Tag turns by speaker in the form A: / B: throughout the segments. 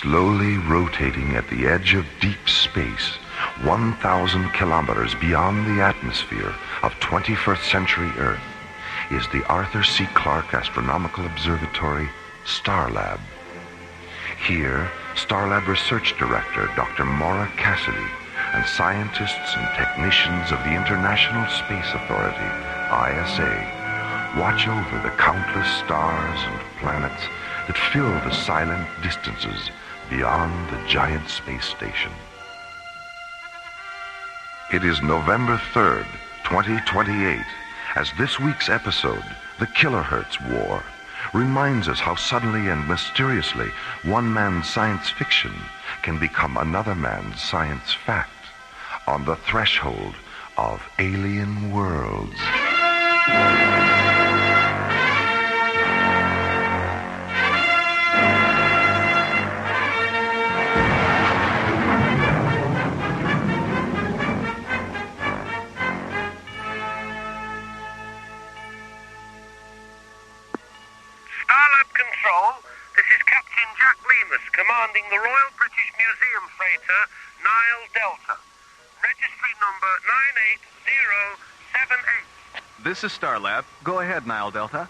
A: Slowly rotating at the edge of deep space, 1,000 kilometers beyond the atmosphere of 21st century Earth, is the Arthur C. Clarke Astronomical Observatory, Starlab. Here, Starlab Research Director Dr. Maura Cassidy and scientists and technicians of the International Space Authority, ISA, watch over the countless stars and planets that fill the silent distances beyond the giant space station. It is November 3rd, 2028, as this week's episode, The Kilohertz War, reminds us how suddenly and mysteriously one man's science fiction can become another man's science fact on the threshold of alien worlds.
B: Commanding the Royal British Museum freighter Nile Delta. Registry number 98078.
C: This is Starlab. Go ahead, Nile Delta.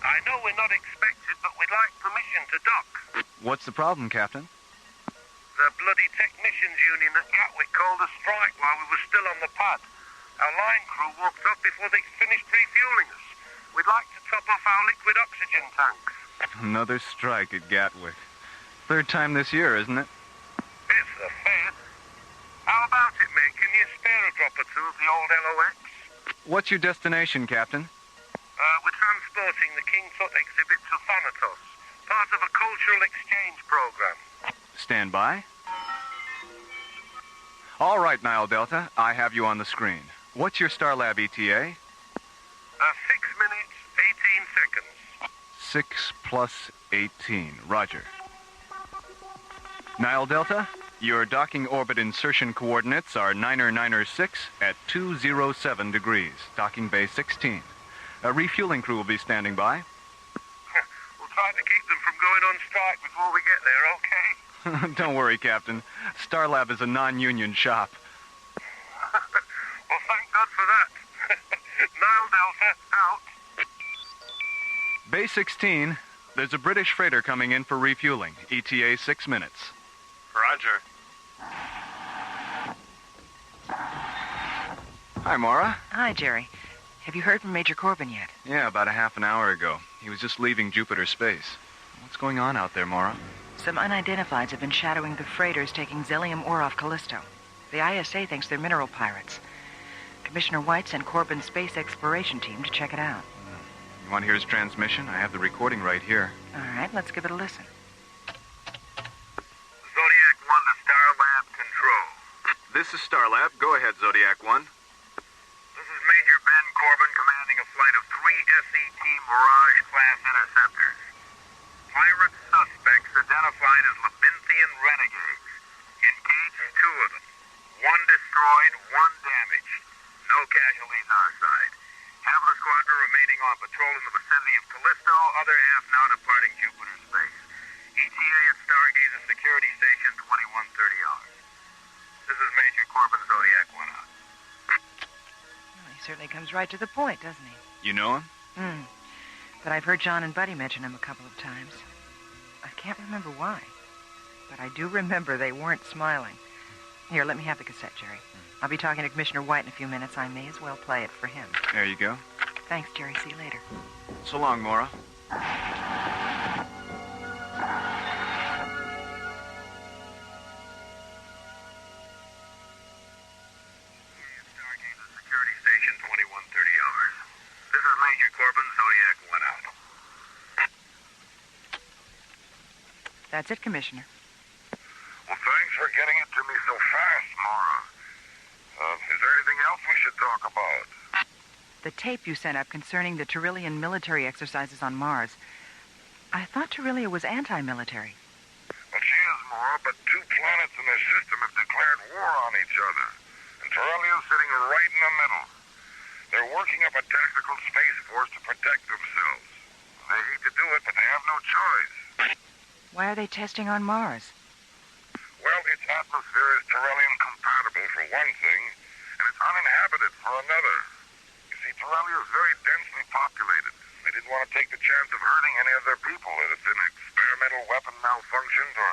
B: I know we're not expected, but we'd like permission to dock.
C: What's the problem, Captain?
B: The bloody technicians union at Gatwick called a strike while we were still on the pad. Our line crew walked up before they finished refueling us. We'd like to top off our liquid oxygen tanks.
C: Another strike at Gatwick. Third time this year, isn't it?
B: It's the fair. How about it, mate? Can you spare a drop or two of the old LOX?
C: What's your destination, Captain?
B: We're transporting the King Tut exhibit to Thanatos, part of a cultural exchange program.
C: Stand by. All right, Nile Delta. I have you on the screen. What's your Starlab ETA?
B: 6 minutes, 18 seconds.
C: 6 plus 18. Roger. Nile Delta, your docking orbit insertion coordinates are 9er6 at 207 degrees, docking bay 16. A refueling crew will be standing by.
B: We'll try to keep them from going on strike before we get there, okay?
C: Don't worry, Captain. Starlab is a non-union shop.
B: Well, thank God for that. Nile Delta, out.
C: Bay 16, there's a British freighter coming in for refueling. ETA 6 minutes.
B: Roger.
C: Hi, Maura.
D: Hi, Jerry. Have you heard from Major Corbin yet?
C: Yeah, about a half an hour ago. He was just leaving Jupiter space. What's going on out there, Maura?
D: Some unidentifieds have been shadowing the freighters taking Zellium ore off Callisto. The ISA thinks they're mineral pirates. Commissioner White sent Corbin's space exploration team to check it out.
C: You want to hear his transmission? I have the recording right here.
D: All right, let's give it a listen.
B: Zodiac 1 to Starlab Control.
C: This is Starlab. Go ahead, Zodiac 1.
B: This is Major Ben Corbin commanding a flight of 3 SET Mirage-class interceptors. Pirate suspects identified as Labinthian renegades. Engaged 2 of them. 1 destroyed, 1 damaged. No casualties our side. Half of the squadron remaining on patrol in the vicinity of Callisto, other half now departing Jupiter space. ETA at Stargate and Security Station 2130 hours. This is Major Corbin, Zodiac 1 out.
D: Well, he certainly comes right to the point, doesn't he?
C: You know him?
D: But I've heard John and Buddy mention him a couple of times. I can't remember why. But I do remember they weren't smiling. Here, let me have the cassette, Jerry. I'll be talking to Commissioner White in a few minutes. I may as well play it for him.
C: There you go.
D: Thanks, Jerry. See you later.
C: So long, Maura.
D: That's it, Commissioner.
B: Well, thanks for getting it to me so fast, Maura. Is there anything else we should talk about?
D: The tape you sent up concerning the Turrellian military exercises on Mars. I thought Turrellia was anti-military.
B: Well, she is, Maura, but 2 planets in their system have declared war on each other. And Turrellia's sitting right in the middle. They're working up a tactical space force to protect themselves. They hate to do it, but they have no choice.
D: Why are they testing on Mars?
B: Well, its atmosphere is Turrellian compatible for one thing, and it's uninhabited for another. You see, Turrellia is very densely populated. They didn't want to take the chance of hurting any of their people if an experimental weapon malfunctioned or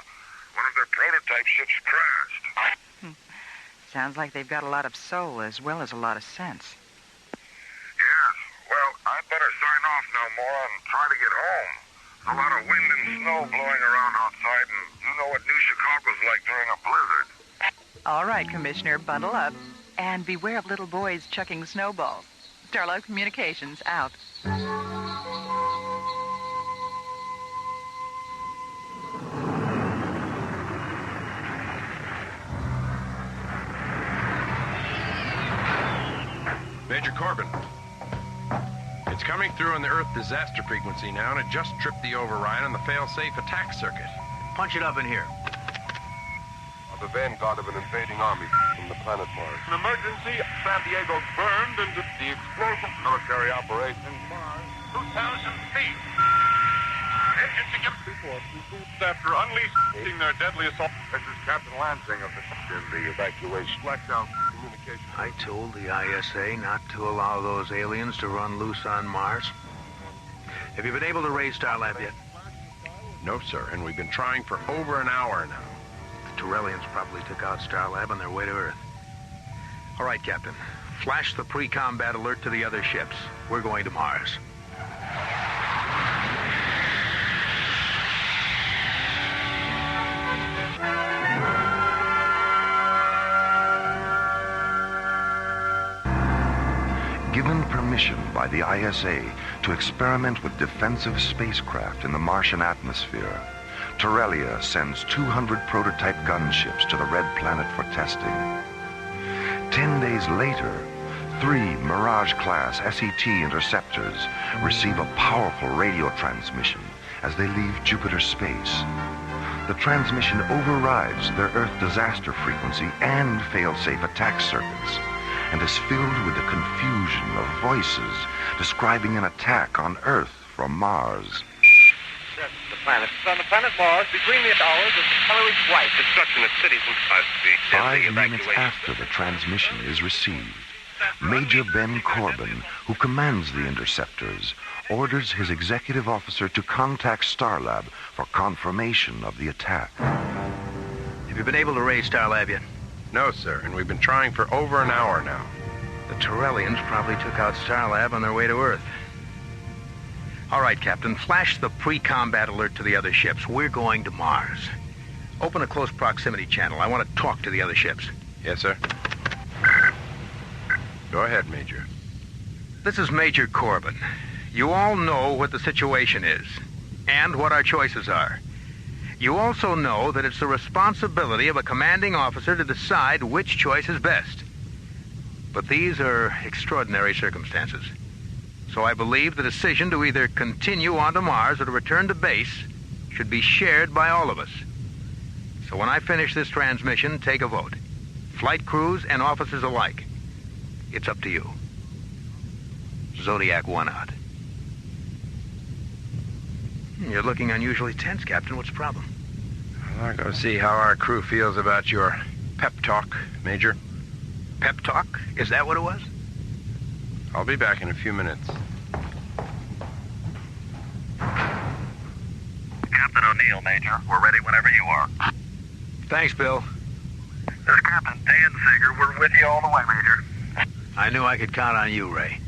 B: one of their prototype ships crashed.
D: Sounds like they've got a lot of soul as well as a lot of sense.
B: Yes. Well, I'd better sign off now, Maura, and try to get home. There's a lot of wind and snow blowing around outside, and you know what New Chicago's like during a blizzard.
D: All right, Commissioner, bundle up. And beware of little boys chucking snowballs. Starlab Communications, out.
E: Major Corbin. It's coming through on the Earth disaster frequency now, and it just tripped the override on the fail-safe attack circuit.
F: Punch it up in here.
G: The vanguard of an invading army from the planet Mars.
B: An emergency. San Diego burned into the explosion. Military operation. Mars. 2,000 feet. Engines to get before. After unleashing their deadly assault. This is Captain Lansing of the evacuation. Blacked out communication.
F: I told the ISA not to allow those aliens to run loose on Mars. Have you been able to raise Starlab yet?
E: No, sir, and we've been trying for over an hour now.
F: The Turrellians probably took out Starlab on their way to Earth. All right, Captain. Flash the pre-combat alert to the other ships. We're going to Mars.
A: Given permission by the ISA to experiment with defensive spacecraft in the Martian atmosphere, Turrellia sends 200 prototype gunships to the Red Planet for testing. 10 days later, 3 Mirage-class SET interceptors receive a powerful radio transmission as they leave Jupiter space. The transmission overrides their Earth disaster frequency and fail-safe attack circuits, and is filled with the confusion of voices describing an attack on Earth from Mars.
B: Planet. On the planet Mars, between the hours of colored white, destruction of cities and cars.
A: 5 minutes after the transmission is received, Major Ben Corbin, who commands the interceptors, orders his executive officer to contact Starlab for confirmation of the attack.
F: Have you been able to raise Starlab yet?
E: No, sir, and we've been trying for over an hour now.
F: The Turrellians probably took out Starlab on their way to Earth. All right, Captain, flash the pre-combat alert to the other ships. We're going to Mars. Open a close proximity channel. I want to talk to the other ships.
E: Yes, sir. Go ahead, Major.
F: This is Major Corbin. You all know what the situation is and what our choices are. You also know that it's the responsibility of a commanding officer to decide which choice is best. But these are extraordinary circumstances. So I believe the decision to either continue on to Mars or to return to base should be shared by all of us. So when I finish this transmission, take a vote. Flight crews and officers alike. It's up to you. Zodiac 1 out. You're looking unusually tense, Captain. What's the problem?
E: I'll go see how our crew feels about your pep talk, Major.
F: Pep talk? Is that what it was?
E: I'll be back in a few minutes.
B: Captain O'Neill, Major. We're ready whenever you are.
F: Thanks, Bill.
B: This is Captain Dan Sager. We're with you all the way, Major.
F: I knew I could count on you, Ray.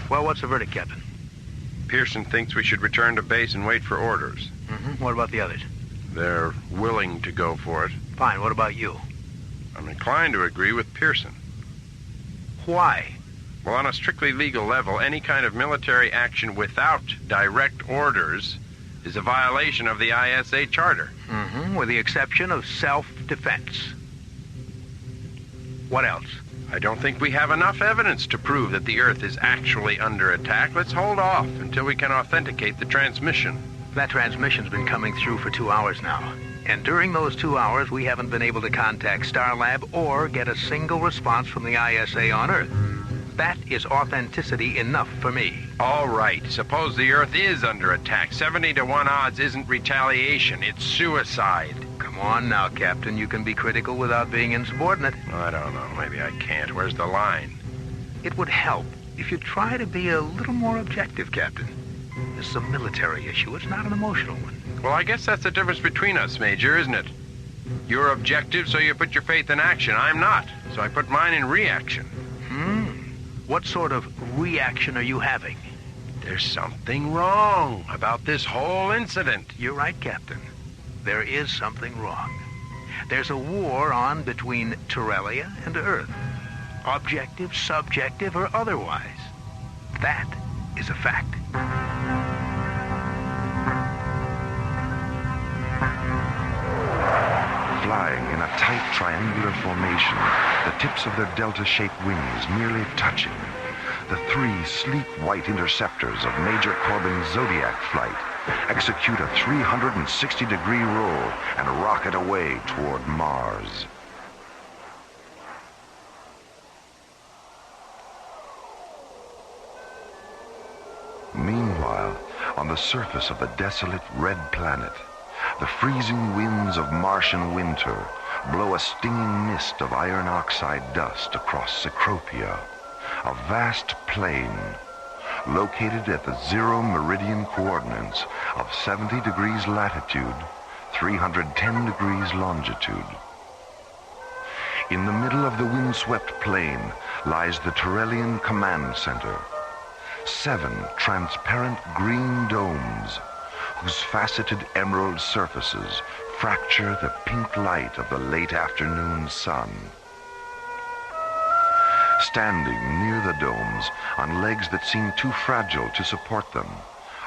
F: Well, what's the verdict, Captain?
E: Pearson thinks we should return to base and wait for orders.
F: Mm-hmm. What about the others?
E: They're willing to go for it.
F: Fine. What about you?
E: I'm inclined to agree with Pearson.
F: Why?
E: Well, on a strictly legal level, any kind of military action without direct orders is a violation of the ISA Charter.
F: Mm-hmm. With the exception of self-defense. What else?
E: I don't think we have enough evidence to prove that the Earth is actually under attack. Let's hold off until we can authenticate the transmission.
F: That transmission's been coming through for 2 hours now. And during those 2 hours, we haven't been able to contact Starlab or get a single response from the ISA on Earth. That is authenticity enough for me.
E: All right. Suppose the Earth is under attack. 70 to 1 odds isn't retaliation. It's suicide.
F: Come on now, Captain. You can be critical without being insubordinate.
E: I don't know. Maybe I can't. Where's the line?
F: It would help if you try to be a little more objective, Captain. This is a military issue. It's not an emotional one.
E: Well, I guess that's the difference between us, Major, isn't it? You're objective, so you put your faith in action. I'm not, so I put mine in reaction.
F: What sort of reaction are you having?
E: There's something wrong about this whole incident.
F: You're right, Captain. There is something wrong. There's a war on between Turrellia and Earth. Objective, subjective, or otherwise. That is a fact.
A: Flying in a tight triangular formation, the tips of their delta-shaped wings nearly touching, the 3 sleek white interceptors of Major Corbin's Zodiac flight execute a 360-degree roll and rocket away toward Mars. Meanwhile, on the surface of the desolate red planet, the freezing winds of Martian winter blow a stinging mist of iron oxide dust across Cecropia, a vast plain located at the 0 meridian coordinates of 70 degrees latitude, 310 degrees longitude. In the middle of the windswept plain lies the Turrellian Command Center, 7 transparent green domes whose faceted emerald surfaces fracture the pink light of the late afternoon sun. Standing near the domes, on legs that seem too fragile to support them,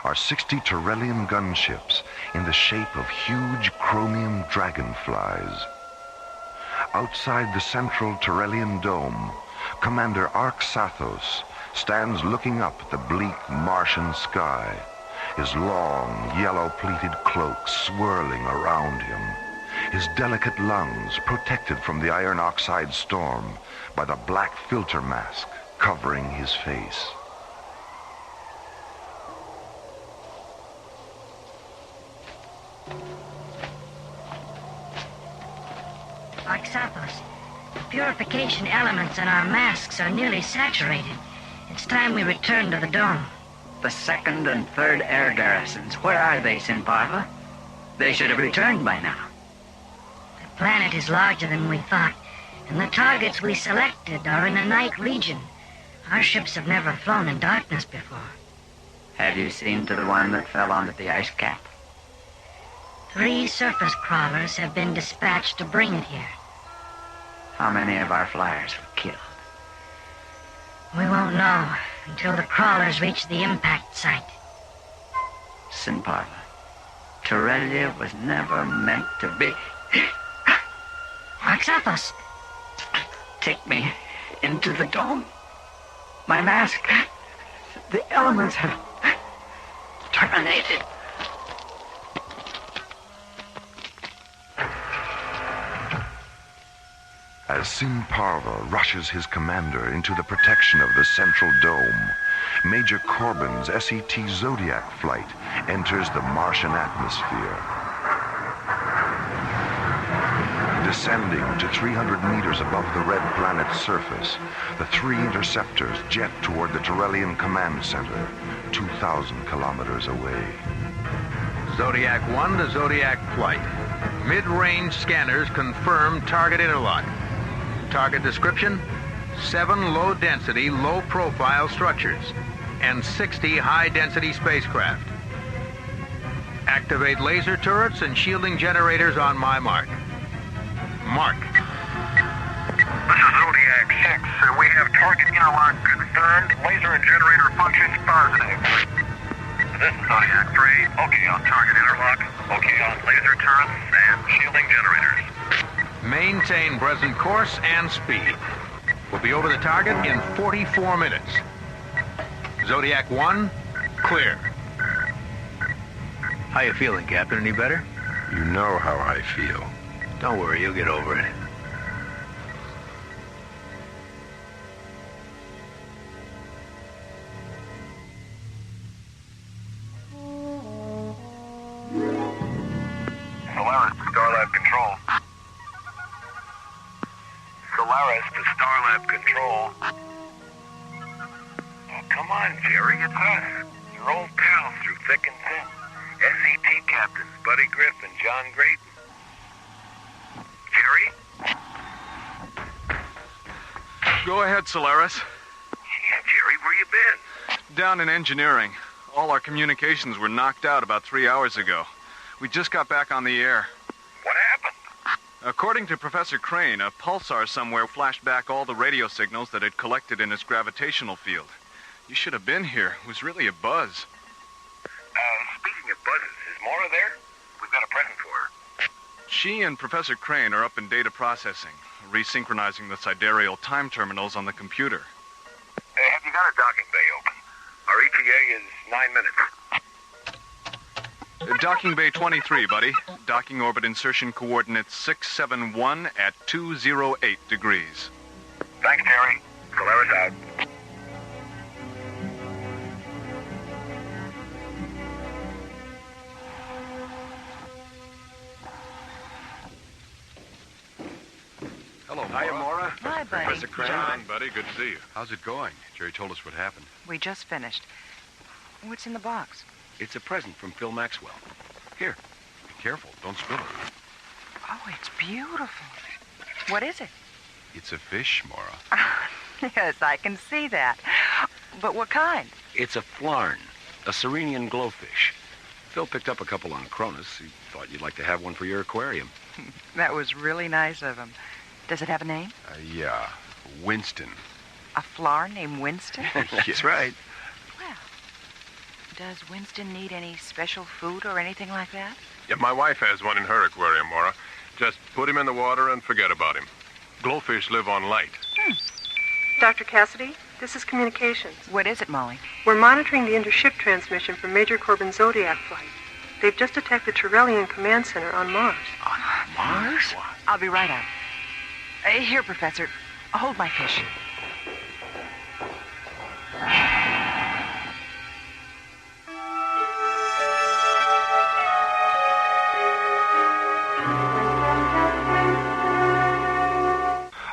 A: are 60 Turrellian gunships in the shape of huge chromium dragonflies. Outside the central Turrellian dome, Commander Sathos stands looking up at the bleak Martian sky, his long, yellow-pleated cloak swirling around him, his delicate lungs protected from the iron oxide storm by the black filter mask covering his face.
H: Sathos, the purification elements in our masks are nearly saturated. It's time we return to the dome.
I: The 2nd and 3rd air garrisons, where are they, Sinparva? They should have returned by now.
H: The planet is larger than we thought, and the targets we selected are in a night region. Our ships have never flown in darkness before.
I: Have you seen to the one that fell onto the ice cap?
H: 3 surface crawlers have been dispatched to bring it here.
I: How many of our flyers were killed?
H: We won't know until the crawlers reach the impact site.
I: Sinparva, Turrellia was never meant to be.
H: Sathos.
I: Take me into the dome. My mask. The elements have terminated.
A: As Sinparva rushes his commander into the protection of the central dome, Major Corbin's SET Zodiac flight enters the Martian atmosphere. Descending to 300 meters above the red planet's surface, the 3 interceptors jet toward the Turrellian Command Center, 2,000 kilometers away.
F: Zodiac 1 to Zodiac flight. Mid-range scanners confirm target interlock. Target description: 7 low-density, low-profile structures and 60 high-density spacecraft. Activate laser turrets and shielding generators on my mark. Mark.
B: This is Zodiac 6. We have target interlock confirmed. Laser and generator functions positive. This is Zodiac 3. Okay on target interlock. Okay on laser turrets and shielding generators.
F: Maintain present course and speed. We'll be over the target in 44 minutes. Zodiac 1, clear. How you feeling, Captain? Any better?
E: You know how I feel.
F: Don't worry, you'll get over it.
B: on, Jerry. It's us. Your old pals through thick and thin. SET captains Buddy Griff and John Graydon. Jerry?
C: Go ahead, Solaris.
B: Yeah, Jerry, where you been?
C: Down in engineering. All our communications were knocked out about 3 hours ago. We just got back on the air.
B: What happened?
C: According to Professor Crane, a pulsar somewhere flashed back all the radio signals that had collected in its gravitational field. You should have been here. It was really a buzz.
B: Speaking of buzzes, is Maura there? We've got a present for her.
C: She and Professor Crane are up in data processing, resynchronizing the sidereal time terminals on the computer.
B: Have you got a docking bay open? Our ETA is 9 minutes.
C: Docking bay 23, buddy. Docking orbit insertion coordinates 671 at 208 degrees.
B: Thanks, Jerry. Solaris out.
G: Hello,
E: Hiya, Maura.
D: Hi, buddy.
E: Professor Crane.
G: John, buddy, good to see you. How's it going? Jerry told us what happened.
D: We just finished. What's in the box?
G: It's a present from Phil Maxwell. Here, be careful. Don't spill it.
D: Oh, it's beautiful. What is it?
G: It's a fish, Maura.
D: Yes, I can see that. But what kind?
J: It's a flarn, a Serenian glowfish. Phil picked up a couple on Cronus. He thought you'd like to have one for your aquarium.
D: That was really nice of him. Does it have a name?
G: Yeah, Winston.
D: A flower named Winston?
J: That's right.
D: Well, does Winston need any special food or anything like that?
G: Yeah, my wife has one in her aquarium, Maura. Just put him in the water and forget about him. Glowfish live on light.
K: Dr. Cassidy, this is communications.
D: What is it, Molly?
K: We're monitoring the intership transmission from Major Corbin's Zodiac flight. They've just attacked the Turrellian command center on Mars.
J: On Mars?
D: I'll be right out. Here, Professor. Hold my fish.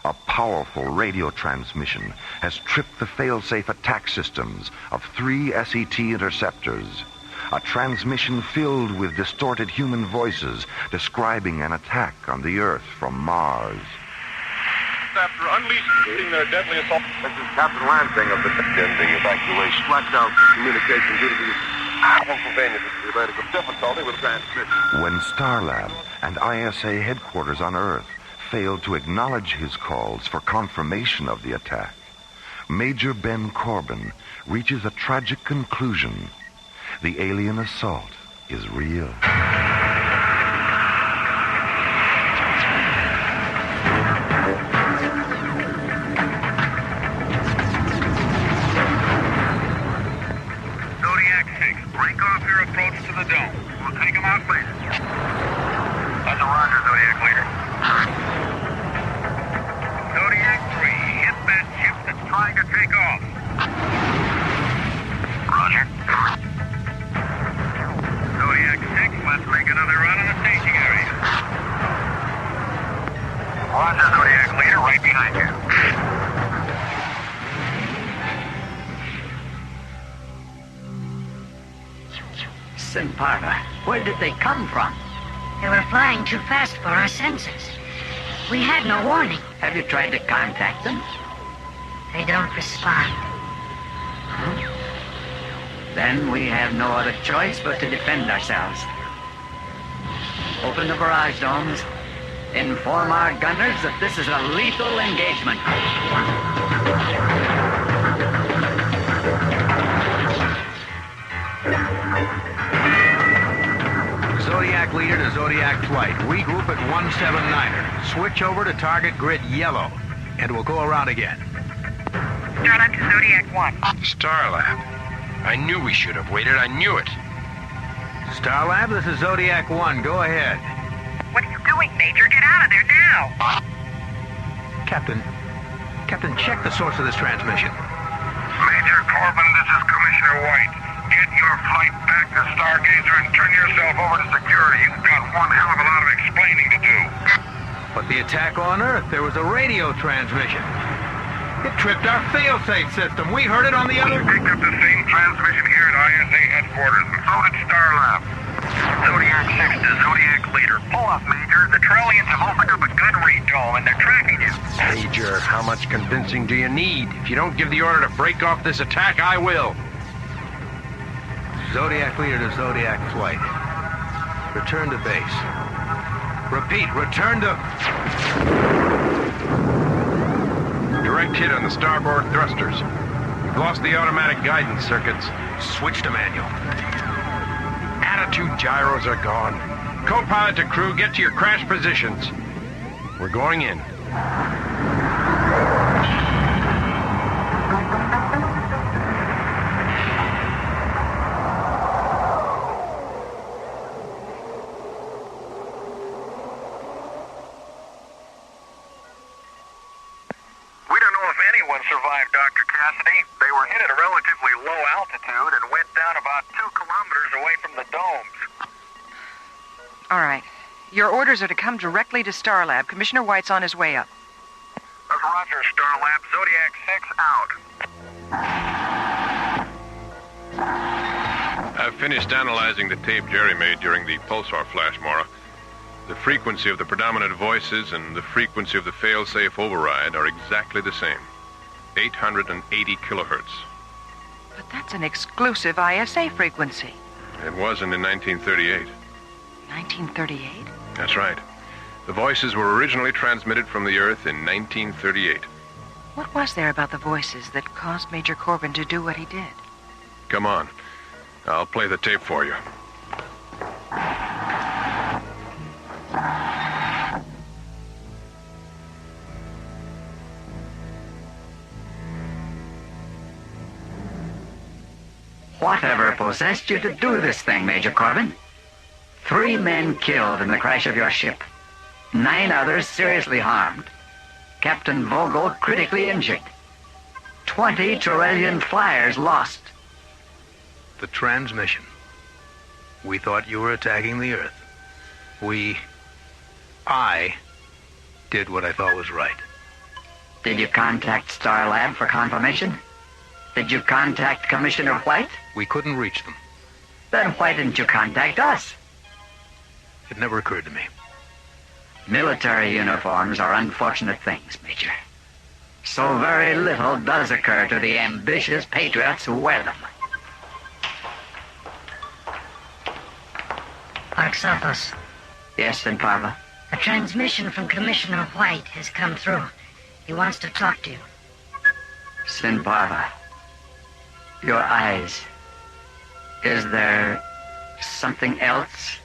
A: A powerful radio transmission has tripped the fail-safe attack systems of 3 SET interceptors. A transmission filled with distorted human voices describing an attack on the Earth from Mars.
G: After unleashing their deadly assault.
B: This is Captain Lansing of the evacuation.
G: Blacked out communication due to the Pennsylvania related to difficulty with transmission.
A: When Starlab and ISA headquarters on Earth failed to acknowledge his calls for confirmation of the attack, Major Ben Corbin reaches a tragic conclusion. The alien assault is real.
B: Zodiac 6, break off your approach to the dome. We'll take him out later. That's a Roger, Zodiac leader. Zodiac 3, hit that ship that's trying to take off. Roger. Zodiac 6, let's make another run in the staging area. Roger, Zodiac leader, right behind you.
I: Simparva, where did they come from?
H: They were flying too fast for our senses. We had no warning.
I: Have you tried to contact them?
H: They don't respond.
I: Then we have no other choice but to defend ourselves. Open the barrage domes. Inform our gunners that this is a lethal engagement.
F: Zodiac leader to Zodiac flight. Regroup at 179er. Switch over to target grid yellow. And we'll go around again.
D: Start on to Zodiac 1.
E: Starlab. I knew we should have waited. I knew it.
F: Starlab, this is Zodiac 1. Go ahead.
D: What are you doing, Major? Get out of there now.
F: Captain, check the source of this transmission.
B: Major Corbin, this is Commissioner White. Get your flight back to Stargazer and turn yourself over to security. You've got one hell of a lot of explaining to do.
F: But the attack on Earth, there was a radio transmission. It tripped our fail-safe system. We heard it on the other...
B: Picked up the same transmission here at ISA headquarters, and so did Starlab. Zodiac 6 to Zodiac Leader. Pull off, Major. The Turrellians have opened up a gun read dome, and they're tracking you.
E: Major, how much convincing do you need? If you don't give the order to break off this attack, I will.
F: Zodiac Leader to Zodiac Flight. Return to base. Repeat, return to...
E: Direct hit on the starboard thrusters. We've lost the automatic guidance circuits.
F: Switch to manual.
E: Attitude gyros are gone. Co-pilot to crew, get to your crash positions. We're going in.
B: Survived, Dr. Cassidy. They were hit at a relatively low altitude and went down about 2 kilometers away from the domes.
D: All right. Your orders are to come directly to Starlab. Commissioner White's on his way up.
B: That's Roger, Starlab. Zodiac 6 out.
G: I've finished analyzing the tape Jerry made during the pulsar flash, Maura. The frequency of the predominant voices and the frequency of the fail-safe override are exactly the same. 880 kilohertz.
D: But that's an exclusive ISA frequency.
G: It wasn't in 1938.
D: 1938?
G: That's right. The voices were originally transmitted from the Earth in 1938.
D: What was there about the voices that caused Major Corbin to do what he did?
G: Come on. I'll play the tape for you.
I: Whatever possessed you to do this thing, Major Corbin? 3 men killed in the crash of your ship. 9 others seriously harmed. Captain Vogel critically injured. 20 Turrellian flyers lost.
F: The transmission. We thought you were attacking the Earth. I did what I thought was right.
I: Did you contact Starlab for confirmation? Did you contact Commissioner White?
F: We couldn't reach them.
I: Then why didn't you contact us?
F: It never occurred to me.
I: Military uniforms are unfortunate things, Major. So very little does occur to the ambitious patriots who wear them.
H: Arxathos.
I: Yes, Sinparva?
H: A transmission from Commissioner White has come through. He wants to talk to you.
I: Sinparva. Your eyes. Is there something else?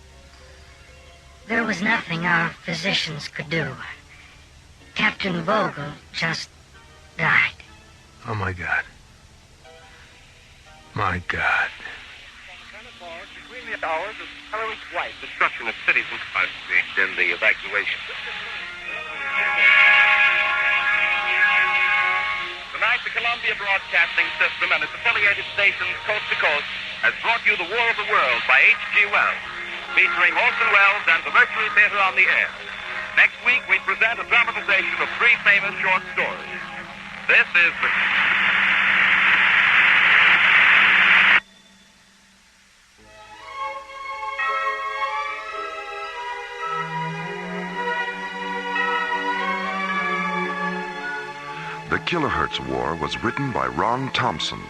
H: There was nothing our physicians could do. Captain Vogel just died.
F: Oh, my God. My God.
B: Between the hours of Clarke White, destruction of cities and in the evacuation. Tonight, the Columbia Broadcasting System and its affiliated stations coast to coast has brought you The War of the Worlds by H.G. Wells, featuring Orson Welles and the Mercury Theater on the air. Next week, we present a dramatization of 3 famous short stories. This is the...
A: The Kilohertz War was written by Ron Thompson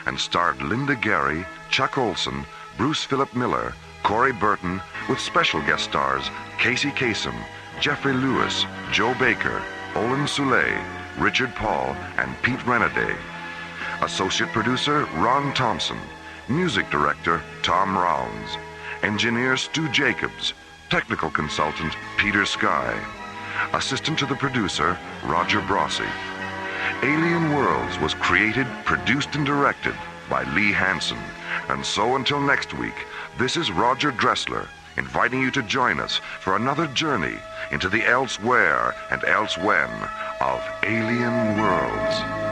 A: and starred Linda Gary, Chuck Olson, Bruce Philip Miller, Corey Burton, with special guest stars Casey Kasem, Jeffrey Lewis, Joe Baker, Olin Soule, Richard Paul, and Pete Renaday. Associate producer Ron Thompson. Music director Tom Rounds. Engineer Stu Jacobs. Technical consultant Peter Sky. Assistant to the producer Roger Brossi. Alien Worlds was created, produced, and directed by Lee Hansen. And so until next week, this is Roger Dressler inviting you to join us for another journey into the elsewhere and elsewhen of Alien Worlds.